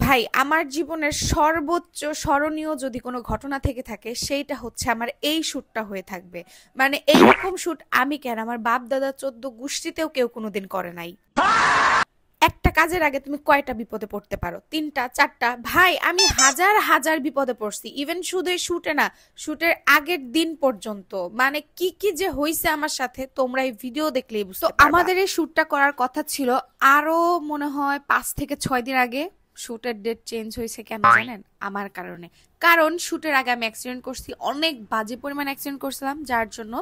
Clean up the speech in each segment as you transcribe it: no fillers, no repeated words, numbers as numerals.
ভাই আমার জীবনের সর্বোচ্চ স্মরণীয় যদি কোনো ঘটনা থেকে থাকে সেইটা হচ্ছে আমার এই শ্যুটটা হয়ে থাকবে। মানে এইরকম শ্যুট আমি কেন, আমার বাপ দাদা 14 গোষ্ঠীতেও কেউ কোনোদিন করে নাই। একটা কাজের আগে তুমি কয়টা বিপদে পড়তে পারো? 3টা 4টা? ভাই আমি হাজার হাজার বিপদে পড়ছি, ইভেন শুধু শুটে না, শুটের আগের দিন পর্যন্ত। মানে কি কি যে হয়েছে আমার সাথে তোমরা এই ভিডিও দেখলেই বুঝতে পারবা। আমাদের এই শ্যুটটা করার কথা ছিল আরো মনে হয় 5 থেকে 6 দিন আগে। শুটের ডেট চেঞ্জ হয়েছে কেন জানেন? আমার কারণে। কারণ শুটের আগে আমি অ্যাক্সিডেন্ট করছি, অনেক বাজে পরিমাণ অ্যাক্সিডেন্ট করছিলাম, যার জন্য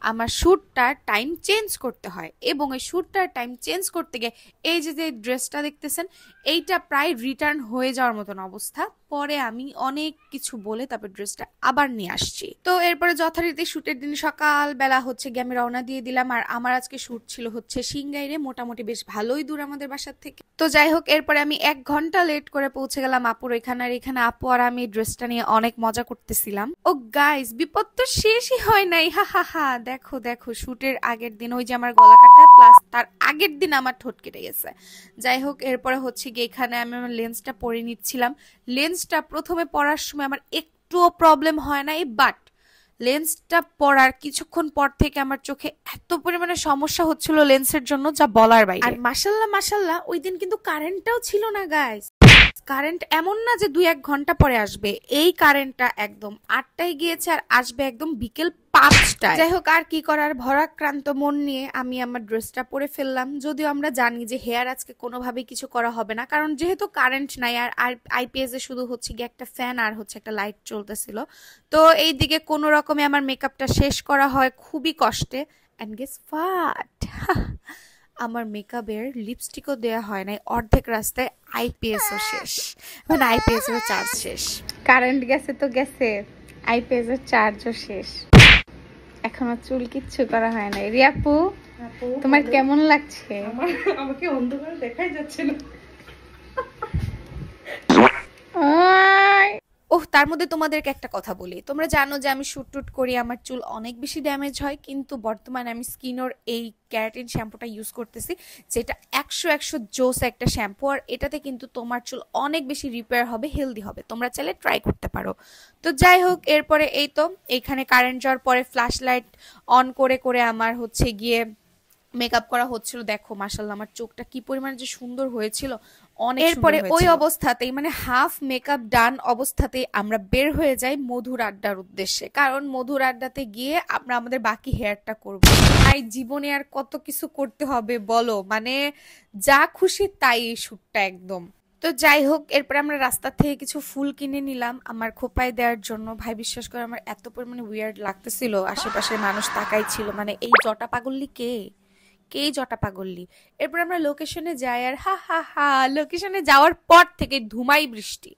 আমার শুটটার টাইম চেঞ্জ করতে হয়। এবং এই শুটটার টাইম চেঞ্জ করতে গিয়ে এই যে যে ড্রেসটা দেখতেছেন এইটা প্রায় রিটার্ন হয়ে যাওয়ার মতন অবস্থা। পরে আমি অনেক কিছু বলে তারপর ড্রেসটা আবার নিয়ে আসছি। তো এরপরে যথারীতি শুটের দিন সকালবেলা হচ্ছে গিয়ে আমি রওনা দিয়ে দিলাম। আর আমার আজকে শুট ছিল হচ্ছে সিংগাইরে, মোটামুটি বেশ ভালোই দূর আমাদের বাসার থেকে। তো যাই হোক, এরপরে আমি 1 ঘন্টা লেট করে পৌঁছে গেলাম আপুর এখানে। আর এখানে আপু আর আমি ড্রেসটা নিয়ে অনেক মজা করতেছিলাম। ও গাইস, বিপদ তো শেষই হয় নাই, হা হা হা। দেখো দেখো, শুটের আগের দিন ওই যে আমার গলা কাটা, প্লাস তার আগের দিন আমার ঠোঁট কেটে গেছে। যাই হোক, এরপরে হচ্ছে গিয়ে এখানে আমি আমার লেন্সটা পরে নিচ্ছিলাম। লেন্সটা প্রথমে পরার সময় আমার একটুও প্রবলেম হয় নাই, বাট লেন্সটা পরার কিছুক্ষণ পর থেকে আমার চোখে এত পরিমাণে সমস্যা হচ্ছিল লেন্সের জন্য, যা বলার বাইরে। আর মাশাল্লাহ মাশাল্লাহ, ওই দিন কিন্তু কারেন্টটাও ছিল না গাইস। কারেন্ট এমন না যে 2-1 ঘন্টা পরে আসবে, এই কারেন্টটা একদম 8টায় গিয়েছে আর আসবে একদম বিকেল 5টায়। যাই হোক, আর কি করার, ভরাক্রান্ত মন নিয়ে আমি আমার ড্রেসটা পরে ফেললাম। যদিও আমরা জানি যে হেয়ার আজকে কোনোভাবেই কিছু করা হবে না, কারণ যেহেতু কারেন্ট নাই। আর আইপিএস এ শুধু হচ্ছে গিয়ে একটা ফ্যান আর হচ্ছে একটা লাইট চলতেছিল। তো এইদিকে কোনো রকমে আমার মেকআপটা শেষ করা হয় খুবই কষ্টে। অ্যান্ড গেস হোয়াট, আমার মেকআপের লিপস্টিকও দেওয়া হয় নাই, অর্ধেক রাস্তায় আইপিএসও শেষ, মানে আইপিএস এর চার্জ শেষ। কারেন্ট গেছে তো গেছে, আইপিএস এর চার্জও শেষ, এখনো চুল কিচ্ছু করা হয় নাই। রিয়াপু, তোমার কেমন লাগছে? আমাকে অন্ধকারে দেখাই যাচ্ছে না। ওহ, তার মধ্যে তোমাদেরকে একটা কথা বলি। তোমরা জানো যে আমি শুট টুট করি, আমার চুল অনেক বেশি ড্যামেজ হয়, কিন্তু বর্তমানে আমি স্কিনোর এই ক্যারাটিন শ্যাম্পুটা ইউজ করতেছি, যেটা 100 জোস একটা শ্যাম্পু। আর এটাতে কিন্তু তোমার চুল অনেক বেশি রিপেয়ার হবে, হেলদি হবে। তোমরা চাইলে ট্রাই করতে পারো। তো যাই হোক, এরপরে এই তো এখানে কারেন্ট যাওয়ার পরে ফ্ল্যাশ লাইট অন করে করে আমার হচ্ছে গিয়ে মেকআপ করা হচ্ছিল। দেখো মাশাআল্লাহ, আমার চোখটা কি পরিমাণ যে সুন্দর হয়েছিল, অনেক। এরপরে ওই অবস্থাতেই, মানে হাফ মেকআপ ডান অবস্থাতেই আমরা বের হয়ে যাই মধুর আড্ডার উদ্দেশ্যে। কারণ মধুর আড্ডাতে গিয়ে আমরা আমাদের বাকি হেয়ারটা করব। তাই জীবনে আর কত কিছু করতে হবে বলো, মানে যা খুশি তাই এই শ্যুটটা একদম। তো যাই হোক, এরপরে আমরা রাস্তা থেকে কিছু ফুল কিনে নিলাম আমার খোপায় দেওয়ার জন্য। ভাই বিশ্বাস করে, আমার এত পরিমাণে উইয়ার্ড লাগতেছিল, আশেপাশের মানুষ তাকাই ছিল, মানে এই জটা পাগল্লি কে কে জটা পাগল্লি। এরপর আমরা লোকেশনে যাই, আর হা হা হা, লোকেশনে যাওয়ার পর থেকে ধুমাই বৃষ্টি,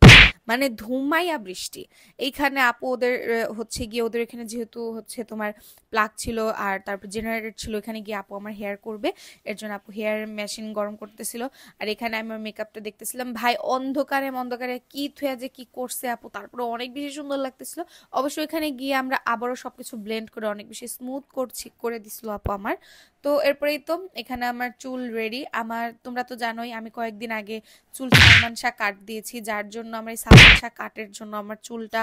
মানে ধুমাইয়া বৃষ্টি। এইখানে আপু ওদের হচ্ছে গিয়ে, ওদের এখানে যেহেতু হচ্ছে তোমার প্লাগ ছিল আর তারপর জেনারেটর ছিল, এখানে গিয়ে আপু আমার হেয়ার করবে, এর জন্য আপু হেয়ার মেশিন গরম করতেছিল। আর এখানে আমি আমার মেকআপটা দেখতেছিলাম। ভাই অন্ধকারে অন্ধকারে কি থুয়া যে কি করছে আপু, তারপরে অনেক বেশি সুন্দর লাগতেছিল। অবশ্য এখানে গিয়ে আমরা আবারও সবকিছু ব্লেন্ড করে অনেক বেশি স্মুথ করে দিছিল আপু আমার। তো এরপরেই তো এখানে আমার চুল রেডি। আমার, তোমরা তো জানোই আমি কয়েকদিন আগে চুল সালমান শাহ কাট দিয়েছি, যার জন্য আমার এই সালমান শাহ কাটের জন্য আমার চুলটা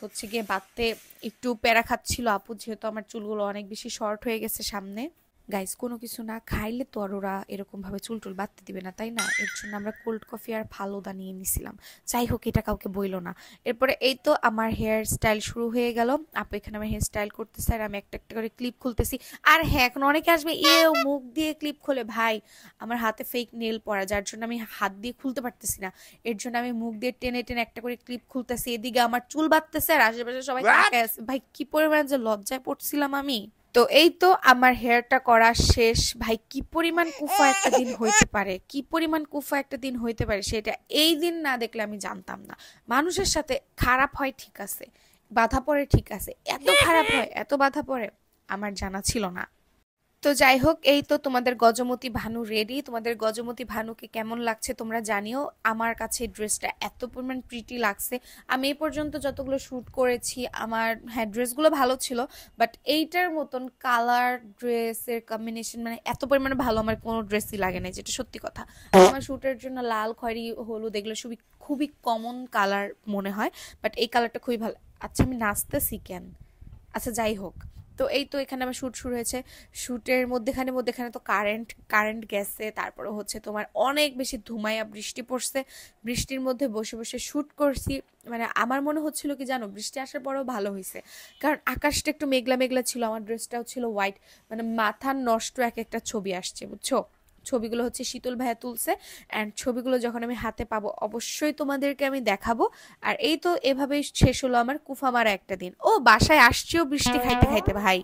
হচ্ছে গিয়ে বাঁধতে একটু প্যারা খাচ্ছিল আপু, যেহেতু আমার চুলগুলো অনেক বেশি শর্ট হয়ে গেছে সামনে। গাইস, কোনো কিছু না খাইলে তো আর ওরা এরকম ভাবে চুল টুল বাঁধতে দিবে না, তাই না? এর জন্য আমরা কোল্ড কফি আর ফালুদা নিয়ে নিছিলাম। যাই হোক, এটা কাউকে বইলো না। এরপরে এই তো আমার হেয়ার স্টাইল শুরু হয়ে গেল। আপু এখানে আমার হেয়ার স্টাইল করতেছে আর আমি একটা একটা করে ক্লিপ খুলতেছি। আর হ্যাঁ, এখন অনেকে আসবে মুখ দিয়ে ক্লিপ খোলে। ভাই আমার হাতে ফেক নেল পরা, যার জন্য আমি হাত দিয়ে খুলতে পারতেছি না, এর জন্য আমি মুখ দিয়ে টেনে টেনে একটা করে ক্লিপ খুলতেছি। এদিকে আমার চুল বাঁধতেছে আর আশেপাশে সবাই তাকায় আছে। ভাই কি পরিমাণ যে লজ্জায় পড়ছিলাম আমি। তো এই তো আমার হেয়ারটা করা শেষ। ভাই কি পরিমাণ কুফা একটা দিন হইতে পারে, কি পরিমাণ কুফা একটা দিন হইতে পারে, সেটা এই দিন না দেখলে আমি জানতাম না। মানুষের সাথে খারাপ হয় ঠিক আছে, বাধা পড়ে ঠিক আছে, এত খারাপ হয়, এত বাধা পড়ে আমার জানা ছিল না। তো যাই হোক, এই তো তোমাদের গজমতি ভানু রেডি। তোমাদের গজমতি ভানুকে কেমন লাগছে তোমরা জানিও। আমার কাছে ড্রেসটা এত পরিমাণ প্রিটি লাগছে। আমি এই পর্যন্ত যতগুলো শ্যুট করেছি আমার, হ্যাঁ, ড্রেসগুলো ভালো ছিল, বাট এইটার মতন কালার ড্রেসের কম্বিনেশন মানে এত পরিমাণে ভালো আমার কোনো ড্রেসই লাগে না, যেটা সত্যি কথা। আমার শ্যুটের জন্য লাল, খয়েরি, হলুদ এগুলো খুবই খুবই কমন কালার মনে হয়, বাট এই কালারটা খুবই ভালো। আচ্ছা, আমি নাচতেছি কেন? আচ্ছা, যাই হোক। তো এই তো এখানে আমার শ্যুট শুরু হয়েছে। শ্যুটের মধ্যেখানে তো কারেন্ট গেছে, তারপরে হচ্ছে তোমার অনেক বেশি ধুমায়া বৃষ্টি পড়ছে। বৃষ্টির মধ্যে বসে বসে শ্যুট করছি। মানে আমার মনে হচ্ছিল কি জানো, বৃষ্টি আসার পরেও ভালো হয়েছে, কারণ আকাশটা একটু মেঘলা মেঘলা ছিল, আমার ড্রেসটাও ছিল হোয়াইট। মানে মাথার নষ্ট এক একটা ছবি আসছে, বুঝছো? ছবিগুলো হচ্ছে শীতল ভাইয়া তুলছে, অ্যান্ড ছবিগুলো যখন আমি হাতে পাবো অবশ্যই তোমাদেরকে আমি দেখাবো। আর এই তো এভাবেই শেষ হলো আমার কুফা মারা একটা দিন। ও, বাসায় আসছিও বৃষ্টি খাইতে খাইতে ভাই।